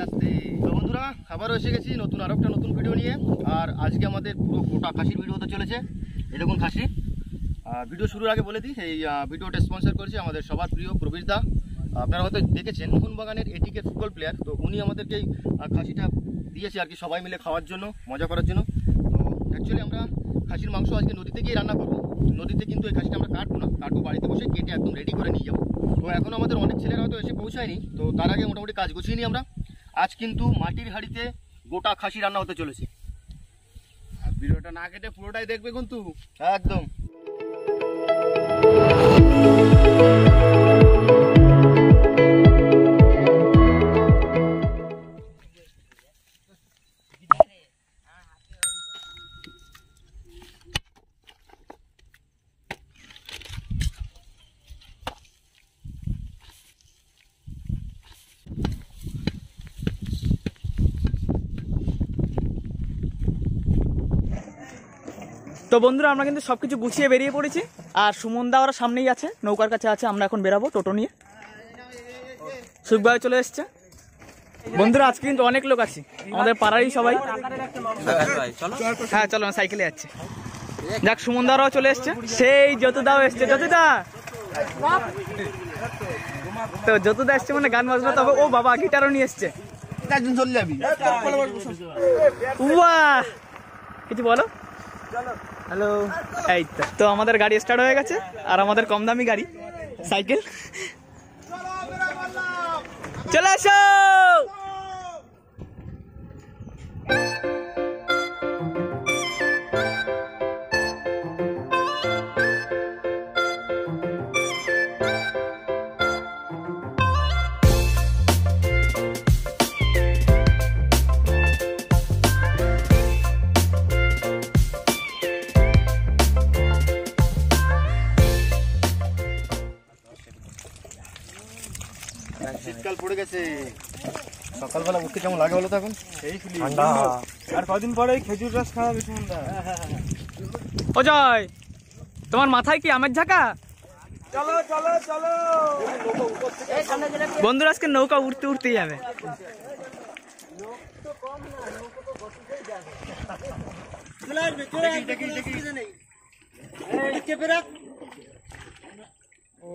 আস্তে। তো বন্ধুরা আবারও এসে গেছি নতুন আরেকটা নতুন ভিডিও নিয়ে। আর আজকে আমাদের পুরো গোটা খাসির ভিডিও হতে চলেছে। এই দেখুন খাসি। ভিডিও শুরুর আগে বলে দিই, এই ভিডিওটা স্পন্সর করেছে আমাদের সবার প্রিয় প্রবীর দা। আপনারা হয়তো দেখেছেন মোহনবাগানের এটিকে ফুটবল প্লেয়ার, তো উনি আমাদেরকে এই খাসিটা দিয়েছে আর কি, সবাই মিলে খাওয়ার জন্য, মজা করার জন্য। তো অ্যাকচুয়ালি আমরা খাসির মাংস আজকে নদীতে গিয়ে রান্না করবো। নদীতে কিন্তু এই খাসিটা আমরা কাটবো না, কাটবো বাড়িতে বসে কেটে একদম রেডি করে নিয়ে যাবো। তো এখন আমাদের অনেক ছেলেরা হয়তো এসে পৌঁছায়নি, তো তার আগে মোটামুটি কাজ গুছিয়ে নিই আমরা। আজ কিন্তু মাটির হাঁড়িতে গোটা খাসি রান্না হতে চলেছে। আর ভিডিওটা না কেটে পুরোটাই দেখবে কিন্তু একদম। তো বন্ধুরা আমরা কিন্তু সবকিছু গুছিয়ে বেরিয়ে পড়েছি। আর সুমন দা ওরা সামনেই আছে, নৌকার কাছে আছে। আমরা এখন বেরাবো টোটো নিয়ে। সুখভাই চলে এসছে। বন্ধুরা আজকে কিন্তু অনেক লোক আছে, আমাদের পাড়ারই সবাই। হ্যাঁ চলো, সাইকেলে যাচ্ছে। যাক, সুমন দারাও চলে এসছে, সেই যতুদাও এসছে। যতুদা, তো যতুদা এসছে মানে গান বাজনা হবে। ও বাবা, গিটারও নিয়ে এসছে। একদিন চলে যাবি। বাহ, কিছু বলো। হ্যালো। এই তো আমাদের গাড়ি স্টার্ট হয়ে গেছে, আর আমাদের কম দামি গাড়ি সাইকেল। চলে আসো। শীতকাল পড়ে গেছে, সকালবেলা উঠতে কেমন লাগে বলো তো? এখন এই ঠান্ডা। আর কদিন পরে খেজুর রস খাওয়াবে সুমনদা। ও জয়, তোমার মাথায় কি আমের ঝাঁকা? চলো চলো চলো বন্ধুরা আজকে নৌকা উঠতে উঠতেই যাবে। ও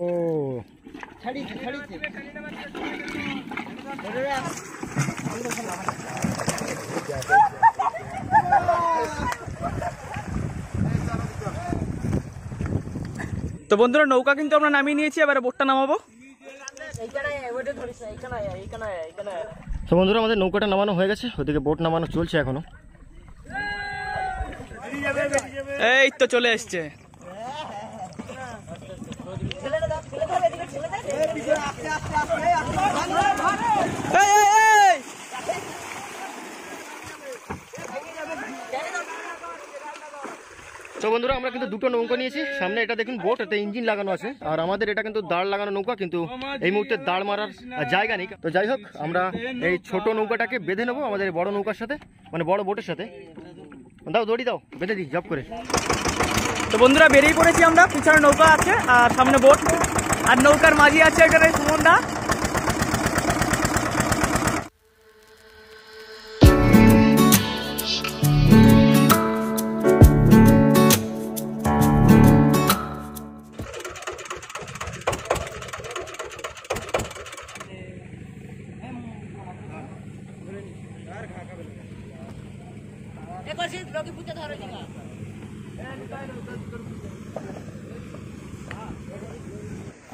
তো বন্ধুরা নৌকা কিন্তু আমরা নামিয়ে নিয়েছি, এবারে বোটটা নামাবো। তো বন্ধুরা আমাদের নৌকাটা নামানো হয়ে গেছে, ওদিকে বোট নামানো চলছে এখনো। এই তো চলে এসছে। তো বন্ধুরা আমরা কিন্তু দুটো নৌকা নিয়েছি। সামনে এটা দেখুন বোট, এতে ইঞ্জিন লাগানো আছে। আর আমাদের এটা কিন্তু দাঁড় লাগানো নৌকা, কিন্তু এই মুহূর্তে দাঁড় মারার জায়গা নেই। তো যাই হোক, আমরা এই ছোট নৌকাটাকে বেঁধে নেবো আমাদের বড় নৌকার সাথে, মানে বড় বোটের সাথে। দাও দড়ি দাও, বেঁধে দিই জব করে। তো বন্ধুরা বেরিয়ে পড়েছি আমরা। পিছনে নৌকা আছে আর সামনে বোট, আর নৌকার মাঝি আছে এখানে সুমন দা।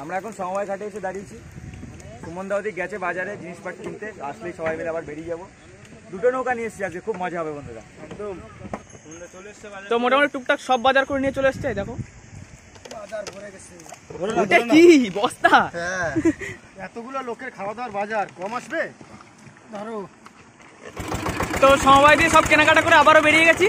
আমরা এখন সমবায় ঘাটে এসে দাঁড়িয়েছি। সুমনদা ওদিকে গেছে বাজারে জিনিসপাতি কিনতে, আসলেই সবাই মিলে আবার বেরিয়ে যাবো। দুটো নৌকা নিয়ে এসেছি আজকে, খুব মজা হবে বন্ধুরা। একদম চলে এসছে। তো মোটামুটি টুকটাক সব বাজার করে নিয়ে চলে এসছে। দেখো বাজার ভরে গেছে। ওটা কি বস্তা? হ্যাঁ, এতগুলো লোকের খাওয়া দাওয়ার বাজার কম আসবে? ধরো। তো সমবায় দিয়ে সব কেনাকাটা করে আবারও বেরিয়ে গেছি।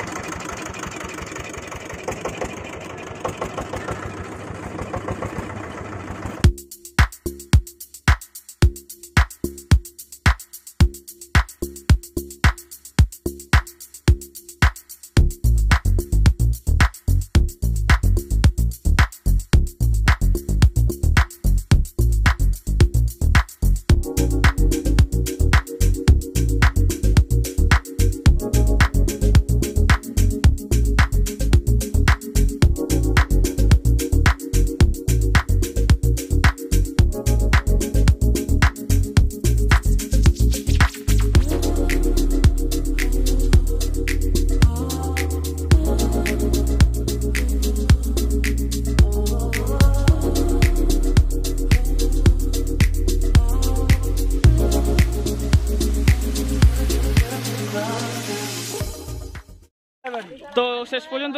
শেষ পর্যন্ত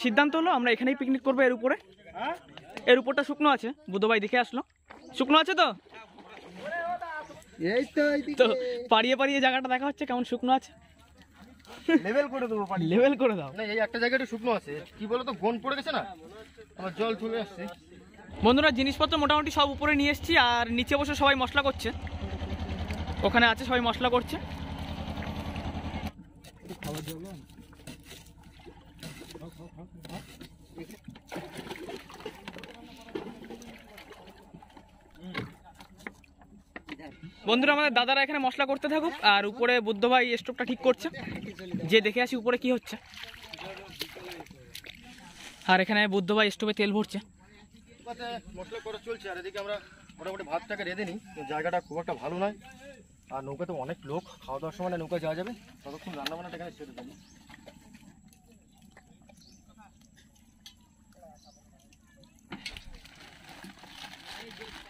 সিদ্ধান্ত হলো আমরা এখানেই পিকনিক করবো। এর উপরটা শুকনো আছে, বুদ্ধ ভাই দেখে আসলো। শুকনো আছে তো তো পাড়িয়ে পাড়িয়ে জায়গাটা দেখা হচ্ছে কেমন শুকনো আছে। লেভেল করে দেবো, লেভেল করে দাও। না এই একটা জায়গা একটু শুকনো আছে, কি বলো তো গন পড়ে গেছে না, আমার জল চলে আসছে। বন্ধুরা জিনিসপত্র মোটামুটি সব উপরে নিয়ে এসেছি, আর নিচে বসে সবাই মশলা করছে। ওখানে আছে সবাই মশলা করছে। বন্ধুরা আমাদের দাদারা এখানে মশলা করতে থাকুক, আর উপরে বুদ্ধ ভাই স্টোভটা ঠিক করছে, যে দেখে আসি উপরে কি হচ্ছে। আর এখানে বুদ্ধ ভাই স্টোভে তেল ভরছে। মশলা করা চলছে, আর এদিকে আমরা মোটামুটি ভাতটাকে রেঁধে নিই। জায়গাটা খুব একটা ভালো নয়, আর নৌকাতে অনেক লোক, খাওয়া দাওয়ার সময় নৌকা যাওয়া যাবে, ততক্ষণ রান্নাবান্নাটা এখানে সেরে দেবো।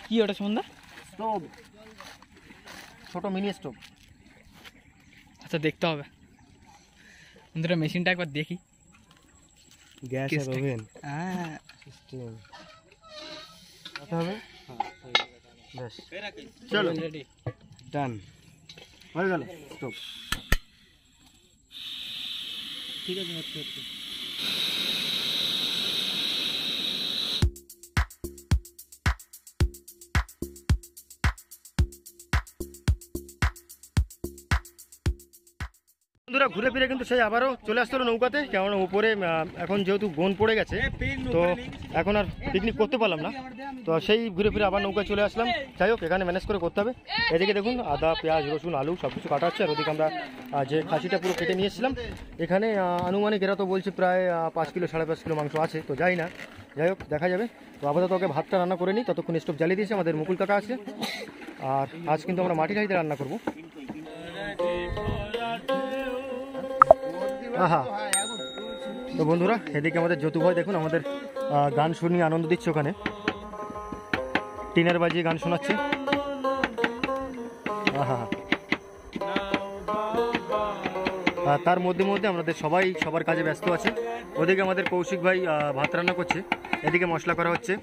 কি ওটা সুমনদা? স্টোভ, ছোট মিনি স্টোভ। আচ্ছা দেখতে হবে বন্ধুরা, মেশিনটা একবার দেখি। গ্যাস আর ওভেন সিস্টেম কত হবে? বেশ চলো রেডি, ডান হয়ে গেল স্টোভ। ঠিক আছে। বন্ধুরা ঘুরে ফিরে কিন্তু সেই আবারও চলে আসতে হলো নৌকাতে, কেমন উপরে এখন যেহেতু গন পড়ে গেছে তো এখন আর পিকনিক করতে পারলাম না, তো সেই ঘুরে ফিরে আবার নৌকায় চলে আসলাম। যাই হোক এখানে ম্যানেজ করে করতে হবে। এদিকে দেখুন আদা পেঁয়াজ রসুন আলু সব কিছু কাটা হচ্ছে, আর ওদিকে আমরা যে খাসিটা পুরো কেটে নিয়ে এসেছিলাম, এখানে আনুমানিক এরা তো বলছে প্রায় 5 কিলো 5.5 কিলো মাংস আছে, তো যাই না, যাই হোক দেখা যাবে। তো আপাতত ওকে ভাতটা রান্না করে নিই, ততক্ষণ স্টোভ জ্বালিয়ে দিয়েছে আমাদের মুকুল কাকা আছে। আর আজ কিন্তু আমরা মাটির হাঁড়িতে রান্না করবো। আহা, তো বন্ধুরা এদিকে আমাদের যতু ভাই দেখুন আমাদের গান শুনিয়ে আনন্দ দিচ্ছে, ওখানে টিনের বাজিয়ে গান শোনাচ্ছে। আহা, তার মধ্যে মধ্যে আমাদের সবাই সবার কাজে ব্যস্ত আছে। ওদিকে আমাদের কৌশিক ভাই ভাত রান্না করছে, এদিকে মশলা করা হচ্ছে।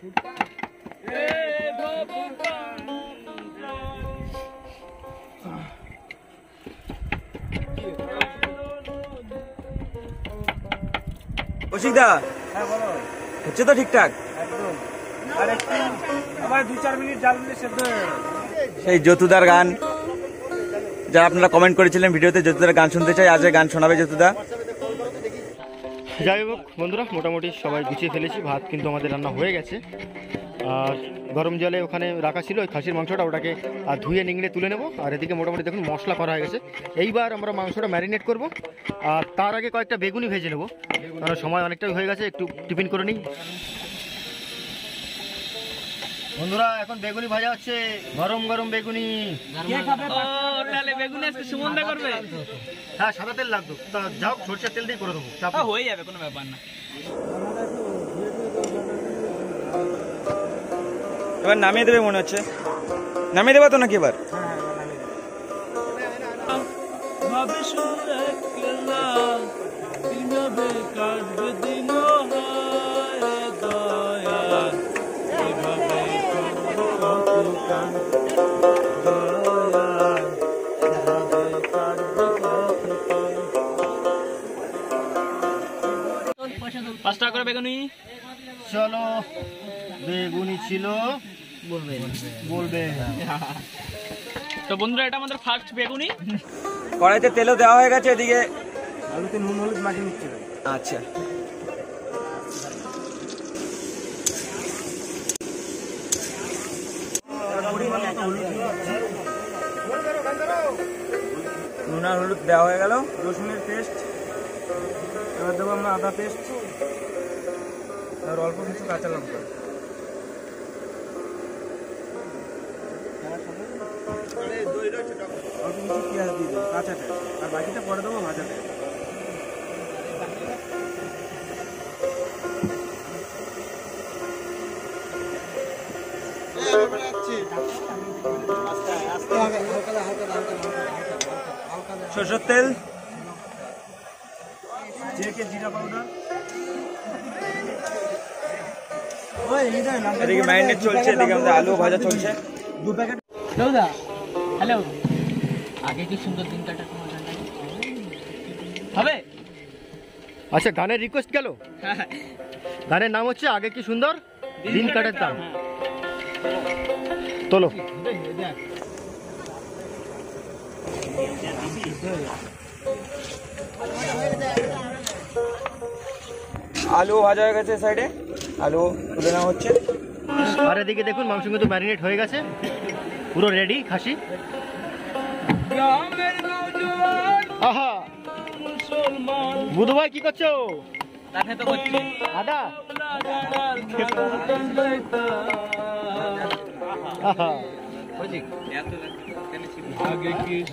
কৌশিকদা, হ্যাঁ বলো, হচ্ছে তো ঠিকঠাক? একদম। আর একটু আবার 2-4 মিনিট জাল দিলে সেদ্ধ হয়ে যাবে। সেই যতুদার গান, যারা আপনারা কমেন্ট করেছিলেন ভিডিওতে, যতুদার গান শুনতে চাই, আজ গান শোনাবে যতুদা। যাই হোক বন্ধুরা মোটামুটি সবাই গুছিয়ে ফেলেছি, ভাত কিন্তু আমাদের রান্না হয়ে গেছে। আর গরম জলে ওখানে রাখা ছিল ওই খাসির মাংসটা, ওটাকে ধুয়ে নিংড়ে তুলে নেব। আর এদিকে মোটামুটি দেখুন মশলা করা হয়ে গেছে। এইবার আমরা মাংসটা ম্যারিনেট করব, আর তার আগে কয়েকটা বেগুনি ভেজে নেব, কারণ সময় অনেকটাই হয়ে গেছে, একটু টিফিন করে নিই। বন্ধুরা এখন বেগুনি ভাজা হচ্ছে, গরম গরম বেগুনি। বেগুনি আজকে সুমনদা করবে? হ্যাঁ সাদা তেল লাগতো, তা যাও সরষের তেল দিয়ে করে দেবো, হয়ে যাবে, কোনো ব্যাপার না। এবার নামিয়ে দেবে মনে হচ্ছে, নামিয়ে দেবে তো নাকি এবার? পাঁচ টাকা করে বেগুনি। চলো বেগুনি ছিল বলবে। তো বন্ধুরা এটা আমাদের ফার্স্ট বেগুনি। কড়াইতে তেলও দেওয়া হয়ে গেছে, এদিকে আলুতে নুন হলুদ মাখিয়ে নিচ্ছে। আচ্ছা নুন আর হলুদ দেওয়া হয়ে গেল। রসুনের পেস্ট, এবার দেবো আমরা আদা পেস্ট, আর অল্প কিছু কাঁচা লঙ্কা। অল্প কিছু পেঁয়াজ দিয়ে দেবো কাঁচাটা, আর বাকিটা পরে দেবো ভাজাটা। সরষের তেল, এদিকে ম্যারিনেট চলছে, এদিকে আমাদের আলু ভাজা চলছে। হ্যালো, আগে কি সুন্দর দিন কাটাতো হবে। আচ্ছা, গানের রিকোয়েস্ট গেল। গানের নাম হচ্ছে আগে কি সুন্দর দিন কাটাতাম। তোলো। আলু ভাজা হয়ে গেছে, সাইডে আলু তুলে নেওয়া হচ্ছে। আর এদিকে দেখুন মাংস কিন্তু ম্যারিনেট হয়ে গেছে, পুরো রেডি খাসি। আহা, বুধু ভাই কি করছো? আদা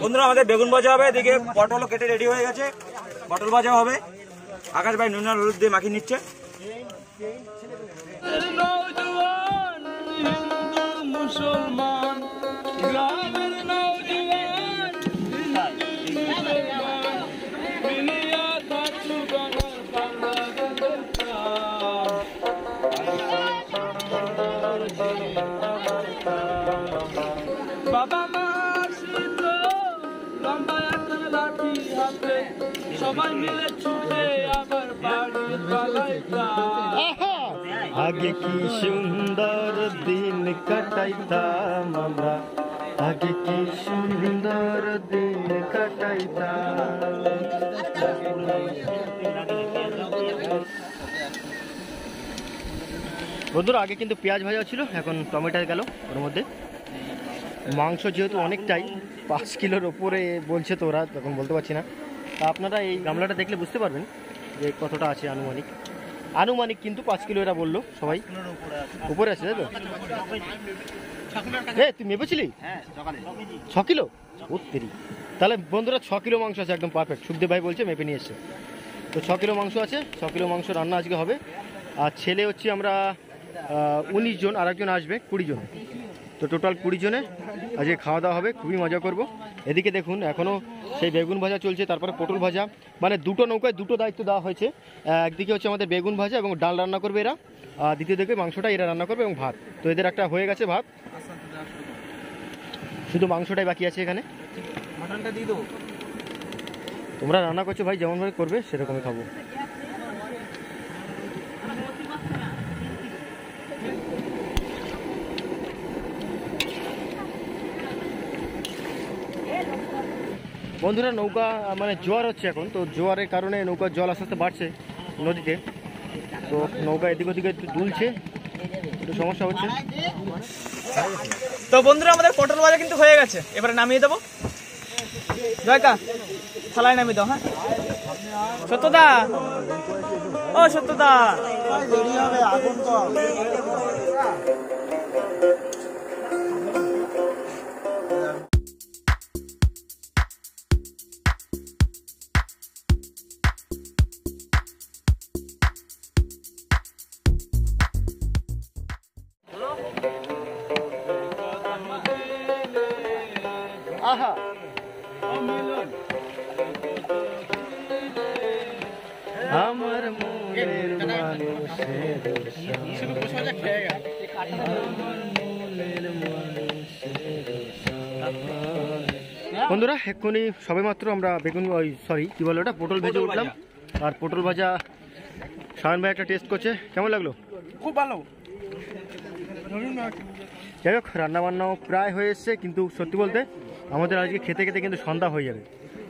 বন্ধুরা, আমাদের বেগুন ভাজা হবে, এদিকে পটলও কেটে রেডি হয়ে গেছে, পটল ভাজা হবে। আকাশ ভাই নুন আর হলুদ দিয়ে মাখিয়ে নিচ্ছে। বাবা মা আসিত লম্বা একটা লাঠি হাতে, সবাই মিলে ছুটে আবার বাড়ি পালাইতাম। আগে কি সুন্দর দিন কাটাইতাম আমরা, আগে কি সুন্দর দিন কাটাইতাম। বন্ধুরা, আগে কিন্তু পেঁয়াজ ভাজা ছিল, এখন টমেটো গেল ওর মধ্যে। মাংস যেহেতু অনেকটাই, 5 কিলোর ওপরে বলছে তো ওরা, তখন বলতে পারছি না। তা আপনারা এই গামলাটা দেখলে বুঝতে পারবেন যে কতটা আছে আনুমানিক। আনুমানিক কিন্তু 5 কিলো এরা বললো সবাই, উপরে আছে, তাই তো? তুই মেপেছিলি 6 কিলো? উত্তরি, তাহলে বন্ধুরা 6 কিলো মাংস আছে, একদম পারফেক্ট। সুখদেব ভাই বলছে মেপে নিয়ে এসছে, তো 6 কিলো মাংস আছে। 6 কিলো মাংস রান্না আজকে হবে। আর ছেলে হচ্ছে আমরা 19 জন, আর একজন আসবে 20 জন, তো টোটাল 20 জনে আজকে খাওয়া দাওয়া হবে, খুবই মজা করব। এদিকে দেখুন এখনও সেই বেগুন ভাজা চলছে, তারপরে পটল ভাজা, মানে দুটো নৌকায় দুটো দায়িত্ব দেওয়া হয়েছে। একদিকে হচ্ছে আমাদের বেগুন ভাজা এবং ডাল রান্না করবে এরা, আর দ্বিতীয় দিকে মাংসটা এরা রান্না করবে এবং ভাত। তো এদের একটা হয়ে গেছে ভাত, শুধু মাংসটাই বাকি আছে এখানে। মাটনটা দিয়ে দেবো। তোমরা রান্না করছো ভাই, যেমনভাবে করবে সেরকমই খাবো। বন্ধুরা, নৌকা মানে জোয়ার হচ্ছে এখন, তো জোয়ারের কারণে নৌকার জল আস্তে আস্তে বাড়ছে নদীতে, তো নৌকা এদিক ওদিকে একটু দুলছে, একটু সমস্যা হচ্ছে। তো বন্ধুরা, আমাদের পটল ভাজা কিন্তু হয়ে গেছে, এবারে নামিয়ে দেবো। জয়কা, থালায় নামিয়ে দাও। হ্যাঁ সত্যদা, ও সত্যদা, দেরি হবে, আগুন কম। আহা, আমার মনের মানুষের বন্ধুরা, এক্ষুনি সবেমাত্র আমরা বেগুন কি বলো ওটা, পটল ভেজে উঠলাম। আর পটল ভাজা শায়ন ভাই একটা টেস্ট করছে, কেমন লাগলো? খুব ভালো। যাই হোক, রান্নাবান্নাও প্রায় হয়ে এসছে, কিন্তু সত্যি বলতে আমাদের আজকে খেতে খেতে কিন্তু সন্ধ্যা হয়ে যাবে,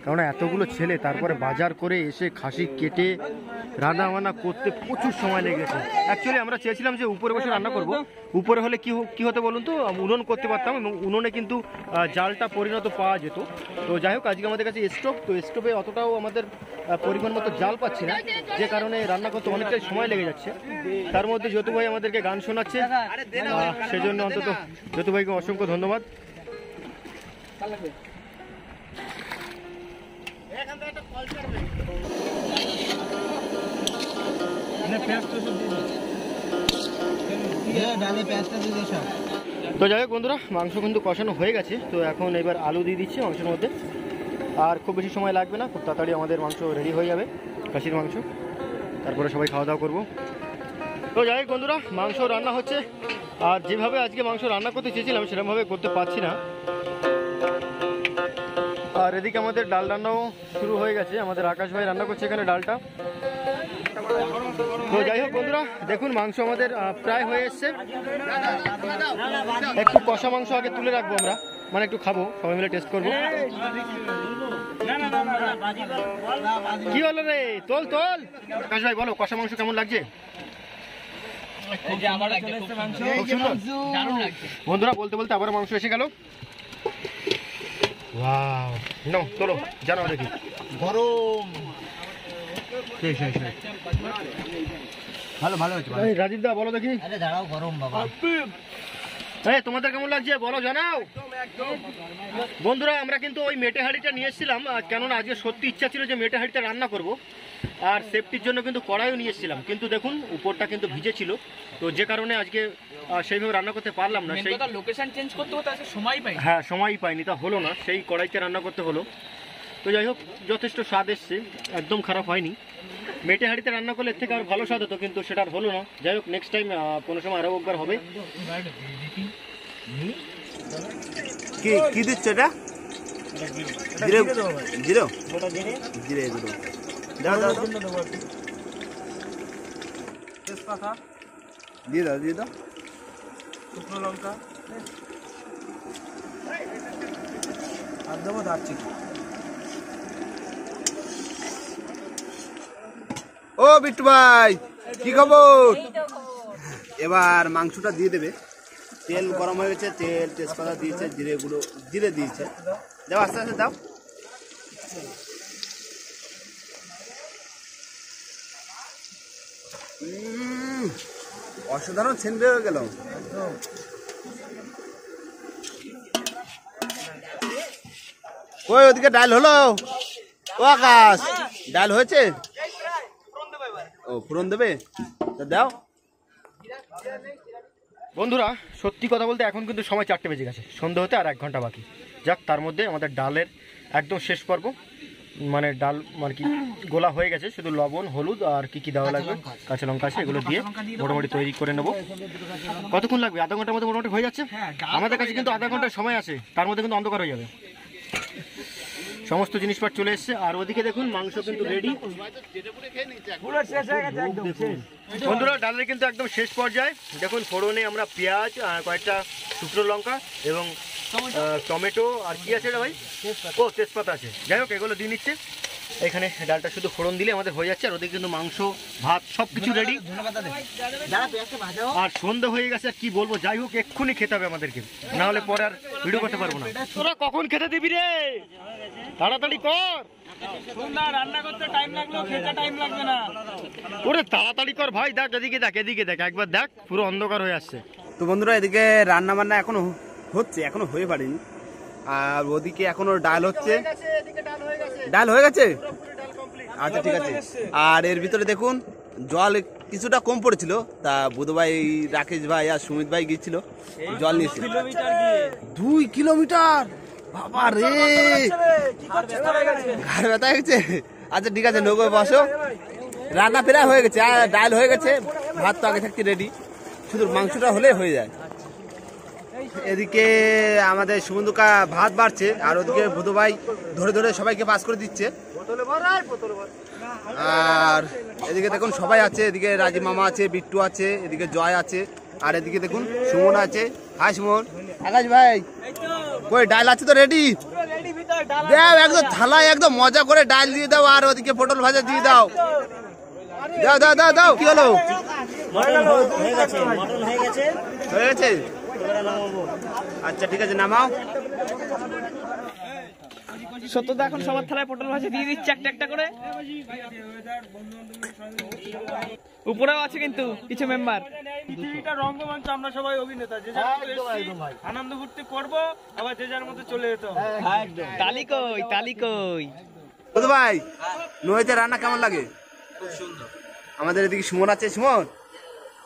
কারণ এতগুলো ছেলে, তারপরে বাজার করে এসে খাসি কেটে রান্না বান্না করতে প্রচুর সময় লেগেছে। অ্যাকচুয়ালি আমরা চেয়েছিলাম যে উপরে বসে রান্না করব, উপরে হলে কি হতো বলুন তো, উনুন করতে পারতাম এবং উনুনে কিন্তু জালটা পরিণত পাওয়া যেত। তো যাই হোক, আজকে আমাদের কাছে স্টোভ, তো স্টোভে অতটাও আমাদের পরিমাণ মতো জাল পাচ্ছি না, যে কারণে রান্না করতে অনেকটাই সময় লেগে যাচ্ছে। তার মধ্যে যতু ভাই আমাদেরকে গান শোনাচ্ছে, সেজন্য অন্তত যতু ভাইকে অসংখ্য ধন্যবাদ। তো যাই হোক বন্ধুরা, মাংস কিন্তু কষানো হয়ে গেছে, তো এখন এবার আলু দিয়ে দিচ্ছি মাংসের মধ্যে। আর খুব বেশি সময় লাগবে না, খুব তাড়াতাড়ি আমাদের মাংস রেডি হয়ে যাবে, খাসির মাংস। তারপরে সবাই খাওয়া দাওয়া করবো। তো যাই হোক বন্ধুরা, মাংস রান্না হচ্ছে। আর যেভাবে আজকে মাংস রান্না করতে চেয়েছিলাম সেরকমভাবে করতে পারছি না। আর এদিকে আমাদের ডাল রান্নাও শুরু হয়ে গেছে, আমাদের আকাশ ভাই রান্না করছে এখানে ডালটা। তো যাই হোক বন্ধুরা, দেখুন মাংস আমাদের প্রায় হয়ে এসছে। একটু কষা মাংস আগে তুলে রাখবো আমরা, মানে একটু খাবো, সবাই মিলে টেস্ট করবো। কি হলো রে, তোল তোল। আকাশ ভাই বলো, কষা মাংস কেমন লাগছে? খুব সুন্দর বন্ধুরা, বলতে বলতে আবার মাংস এসে গেল। ওয়াও, নাও চলো জানাও দেখি। গরম ভালো হচ্ছে। রাজীব দা বলো দেখি। দাঁড়াও, গরম বাবা। তোমাদের কেমন লাগছে বলো, জানাও। বন্ধুরা আমরা কিন্তু ওই মেটে হাঁড়িটা নিয়ে এসেছিলাম, কেননা আজকে সত্যি ইচ্ছা ছিল যে মেটে হাঁড়িটা রান্না করব। আর সেফটির জন্য কিন্তু কড়াইও নিয়ে এসেছিলাম, কিন্তু দেখুন উপরটা কিন্তু ভিজে ছিল, তো যে কারণে আজকে সেইভাবে রান্না করতে পারলাম না। সেই লোকেশন চেঞ্জ করতে হতো, সময় পাই। হ্যাঁ, সময়ই পাইনি, তা হলো না, সেই কড়াইতে রান্না করতে হলো। তো যাই হোক, যথেষ্ট স্বাদ এসছে, একদম খারাপ হয়নি। মেটে হাঁড়িতে রান্না করলে এর থেকে আর ভালো স্বাদ হতো, কিন্তু সেটা আর হলো না। যাই হোক, নেক্সট টাইম কোনো সময় আরও একবার হবে। কি দিচ্ছ এটা? জিরে জিরো জিরে জিরো দাও দাও তেজপাতা দিয়ে দাও শুকনো লঙ্কা আর দেবো দারচিনি। ও বিট্টু ভাই, কি খবর? এবার মাংসটা দিয়ে দেবে। তেল গরম হয়ে গেছে, তেল তেজপাতা দিয়েছে, জিরে দিয়েছে। দাও আস্তে আস্তে দাও। অসাধারণ সেন্ট হয়ে গেল। ওই ওদিকে ডাল হলো? ও আকাশ, ডাল হয়েছে? ও ফোড়ন দেবে, দাও। বন্ধুরা সত্যি কথা বলতে এখন কিন্তু সময় 4টে বেজে গেছে, সন্ধ্যা হতে আর 1 ঘন্টা বাকি। যাক, তার মধ্যে আমাদের ডালের একদম শেষ পর্ব, মানে ডাল মানে কি গোলা হয়ে গেছে, শুধু লবণ হলুদ আর কি দেওয়া লাগবে, কাঁচা লঙ্কা আছে, এগুলো দিয়ে মোটামুটি তৈরি করে নেবো। কতক্ষণ লাগবে? আধা ঘন্টার মধ্যে মোটামুটি হয়ে যাচ্ছে। আমাদের কাছে কিন্তু আধা ঘন্টার সময় আছে, তার মধ্যে কিন্তু অন্ধকার হয়ে যাবে। সমস্ত জিনিসপত্র চলে এসছে। আর ওদিকে দেখুন মাংস কিন্তু রেডি। বন্ধুরা ডালের কিন্তু একদম শেষ পর্যায়ে। দেখুন ফোড়নে আমরা পেঁয়াজ, কয়েকটা শুকনো লঙ্কা এবং টমেটো আর কি আছে এটা ভাই? ও তেজপাতা আছে। যাই হোক, এগুলো দিয়ে নিচ্ছে। এখানে ডালটা শুধু ফোড়ন দিলে আমাদের হয়ে যাচ্ছে। আর ওদিকে কিন্তু মাংস ভাত সব কিছু রেডি। আর সন্ধ্যা হয়ে গেছে, আর কি বলবো। যাই হোক, এক্ষুনি খেতে হবে আমাদেরকে, না হলে পরে আর ভিডিও করতে পারবো না। তোরা কখন খেতে দিবি রে? তাড়াতাড়ি কর। রান্না করতে টাইম লাগলো, খেতে টাইম লাগবে না। ওরে তাড়াতাড়ি কর ভাই। দেখ এদিকে দেখ, এদিকে দেখ, একবার দেখ, পুরো অন্ধকার হয়ে আসছে। তো বন্ধুরা এদিকে রান্না বান্না এখনো হচ্ছে, এখনো হয়ে পারেনি। আর ওদিকে এখনো ডাল হচ্ছে। ডাল হয়ে গেছে? আচ্ছা ঠিক আছে। আর এর ভিতরে দেখুন জল কিছুটা কম পড়েছিল, তা বুধ ভাই, রাকেশ ভাই আর সুমিত ভাই গিয়েছিল, জল নিয়েছিল। 2 কিলোমিটার, বাবা রে, ঘাড় ব্যথা হয়ে গেছে। আচ্ছা ঠিক আছে, নৌকোয় বসো। রান্না প্রায় হয়ে গেছে, আর ডাল হয়ে গেছে, ভাত তো আগে থাকতে রেডি, শুধু মাংসটা হলে হয়ে যায়। এদিকে আমাদের সুবন্ধুকা ভাত বাড়ছে, আর ওদিকে বুধ ভাই ধরে ধরে সবাইকে পাস করে দিচ্ছে। আর এদিকে দেখুন সবাই আছে, এদিকে রাজীব মামা আছে, বিট্টু আছে, এদিকে জয় আছে, আর এদিকে দেখুন সুমন আছে। হাই সুমন। আকাশ ভাই কই? ডাল আছে তো রেডি? দাও একদম থালায় একদম মজা করে ডাল দিয়ে দাও, আর ওদিকে পটল ভাজা দিয়ে দাও। দাও দাও দাও দাও। কি হলো? হয়ে গেছে। আচ্ছা ঠিক আছে, নামাও। সত্যদা এখন সবার থালায় পটল ভাজা দিয়ে দিচ্ছে একটা একটা করে। উপরেও আছে কিন্তু কিছু মেম্বার। পৃথিবীটা রঙ্গমঞ্চ, আমরা সবাই অভিনেতা, যে যার মতো আনন্দ ফুর্তি করবো, আবার যে যার মতো চলে যেতে হবে। তালি কই, তালি কই? বুধ ভাই নদীতে রান্না কেমন লাগে? খুব সুন্দর। আমাদের এদিকে সুমন আছে। সুমন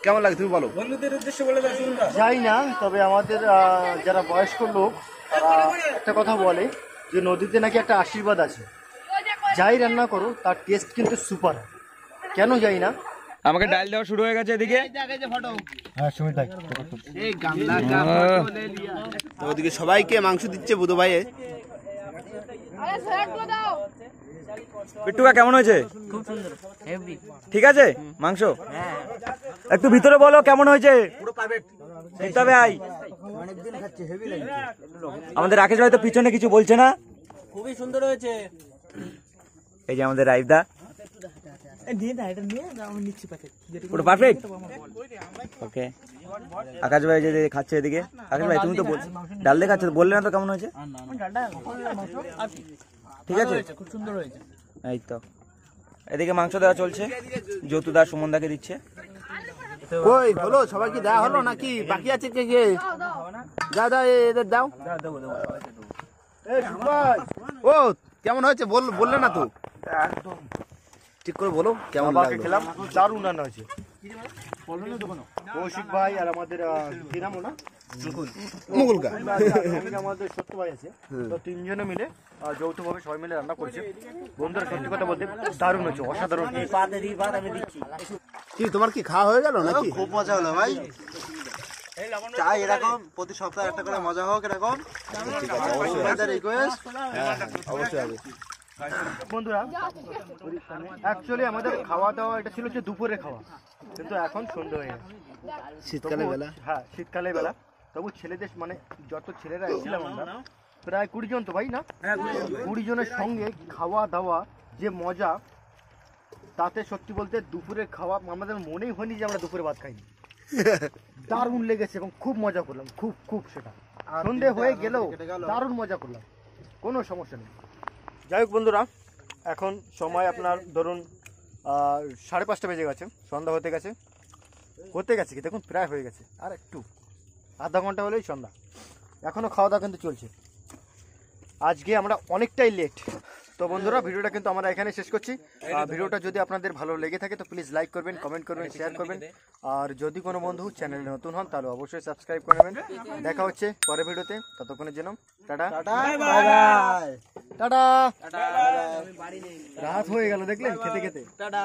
কেমন লাগে তুমি বলো? বন্ধুদের উদ্দেশ্যে বলে দাও সুমনদা। যাই না, তবে আমাদের যারা বয়স্ক লোক তারা একটা কথা বলে যে নদীতে নাকি একটা আশীর্বাদ আছে, যাই রান্না করো তার টেস্ট কিন্তু সুপার। কেন যাই না। আমাকে ডাল দেওয়া শুরু হয়ে গেছে এদিকে। হ্যাঁ সুমিত ভাই, তো ওদিকে সবাইকে মাংস দিচ্ছে বুধ ভাই। বিট্টুকা কেমন হয়েছে? ঠিক আছে মাংস? একটু ভিতরে বলো কেমন হয়েছে। তবে আই আমাদের রাকেশ ভাই তো পিছনে কিছু বলছে না। খুবই সুন্দর হয়েছে। এই যে আমাদের রাইফদা পুরো পারফেক্ট। ওকে আকাশ ভাই যে খাচ্ছে এদিকে। আকাশ ভাই তুমি তো ডাল দিয়ে খাচ্ছ, বললে না তো কেমন হয়েছে? ঠিক আছে খুব সুন্দর হয়েছে। এই তো এদিকে মাংস দেওয়া চলছে, জ্যোতুদা সুমনদাকে দিচ্ছে। কই হলো সবাইকে দেওয়া হলো নাকি বাকি আছে? কে কে দাও দাও এদের দাও। ও কেমন হয়েছে বললে না তো, ঠিক করে বলো কেমন বাবাকে লাগলো। খেলাম, দারুণ রান্না হয়েছে। কৌশিক ভাই আর আমাদের কি নাম ওনা মুগুলকা আমাদের সত্য ভাই আছে, তো তিনজনে মিলে যৌথভাবে সবাই মিলে রান্না করছে। বন্ধুরা সত্যি কথা বলতে দারুণ হয়েছে, অসাধারণ। কি তোমার কি খাওয়া হয়ে গেল নাকি? খুব মজা হলো ভাই, চাই এরকম প্রতি সপ্তাহে একটা করে মজা হোক এরকম। রিকোয়েস্ট অবশ্যই হবে। বন্ধুরা অ্যাকচুয়ালি আমাদের খাওয়া দাওয়া এটা ছিল যে দুপুরে খাওয়া, কিন্তু এখন সন্ধ্যে হয়ে গেছে। শীতকালে বেলা, হ্যাঁ শীতকালে বেলা, তবু ছেলেদের মানে যত ছেলেরা এসেছিলাম আমরা প্রায় 20 জন তো ভাই না, 20 জনের সঙ্গে খাওয়া দাওয়া যে মজা, তাতে সত্যি বলতে দুপুরের খাওয়া আমাদের মনেই হয়নি যে আমরা দুপুরে ভাত খাইনি। দারুণ লেগেছে এবং খুব মজা করলাম, খুব খুব। সেটা সন্ধে হয়ে গেলেও দারুণ মজা করলাম, কোনো সমস্যা নেই। যাই হোক বন্ধুরা, এখন সময় আপনার ধরুন 5:30 বেজে গেছে, সন্ধ্যা হতে গেছে কি দেখুন প্রায় হয়ে গেছে, আর একটু আধা ঘন্টা হলেই সন্ধ্যা। এখনও খাওয়া দাওয়া কিন্তু চলছে। আজকে আমরা অনেকটাই লেট। তো বন্ধুরা ভিডিওটা কিন্তু আমরা এখানে শেষ করছি। ভিডিওটা যদি আপনাদের ভালো লেগে থাকে তো প্লিজ লাইক করবেন, কমেন্ট করবেন, শেয়ার করবেন। আর যদি কোনো বন্ধু চ্যানেলে নতুন হন তাহলে অবশ্যই সাবস্ক্রাইব করে নেবেন। দেখা হচ্ছে পরের ভিডিওতে, ততক্ষণের জন্য টাটা টাটা। রাত হয়ে গেল দেখলেন খেতে খেতে। টাটা।